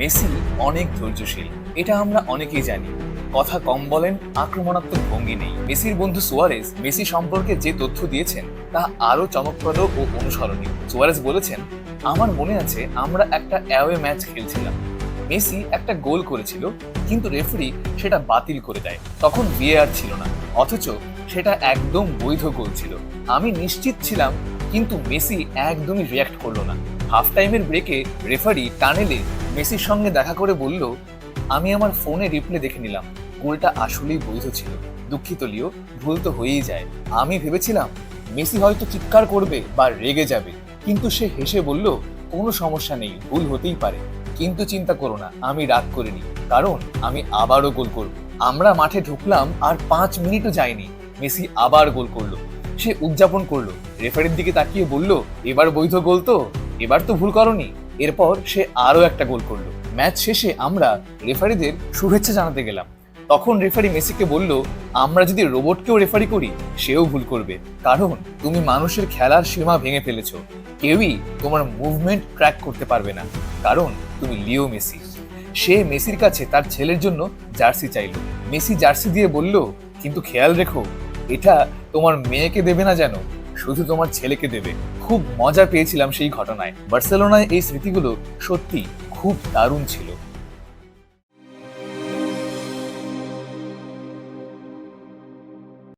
Messi অনেক ধৈর্যশীল, এটা আমরা অনেকেই জানি। কথা কম বলেন, আক্রমণাত্মক ভঙ্গি নেই। মেসির বন্ধু সুয়ারেজ মেসি সম্পর্কে যে তথ্য দিয়েছেন তা আরো চমকপ্রদ ও অনুসরণীয়। সুয়ারেজ বলেছেন, আমার মনে আছে আমরা একটা অ্যাওয়ে ম্যাচ খেলছিলাম, মেসি একটা গোল করেছিল কিন্তু রেফারি সেটা বাতিল করে দেয়। তখন ভিএআর ছিল না, অথচ সেটা একদম বৈধ গোল ছিল। আমি নিশ্চিত ছিলাম, কিন্তু মেসি একদমই রিয়্যাক্ট করলো না। হাফ টাইমের ব্রেকে রেফারি টানেলে মেসির সঙ্গে দেখা করে বলল, আমি আমার ফোনে রিপ্লে দেখে নিলাম, গোলটা আসলেই বৈধ ছিল। দুঃখিত লিও, ভুল তো হয়েই যায়। আমি ভেবেছিলাম মেসি হয়তো চিৎকার করবে বা রেগে যাবে, কিন্তু সে হেসে বলল, কোনো সমস্যা নেই, ভুল হতেই পারে, কিন্তু চিন্তা করো না, আমি রাগ করিনি, কারণ আমি আবারও গোল করব। আমরা মাঠে ঢুকলাম আর 5 মিনিটও যায়নি, মেসি আবার গোল করলো। সে উদযাপন করলো, রেফারির দিকে তাকিয়ে বলল, এবার বৈধ গোল তো, এবার তো ভুল করনি। এরপর সে আরো একটা গোল করলো। ম্যাচ শেষে আমরা রেফারিদের শুভেচ্ছা জানাতে গেলাম। তখন রেফারি মেসিকে বলল, আমরা যদি রোবটকেও রেফারি করি সেও ভুল করবে, কারণ তুমি মানুষের খেলার সীমা ভেঙে ফেলেছো। কেউই তোমার মুভমেন্ট ট্র্যাক করতে পারবে না, কারণ তুমি লিও মেসি। সে মেসির কাছে তার ছেলের জন্য জার্সি চাইলো। মেসি জার্সি দিয়ে বলল, কিন্তু খেয়াল রেখো, এটা তোমার মেয়েকে দেবে না যেন, শুধু তোমার ছেলেকে দেবে। খুব মজা পেয়েছিলাম সেই ঘটনায়। বার্সেলোনায় এই স্মৃতিগুলো সত্যি খুব দারুণ ছিল।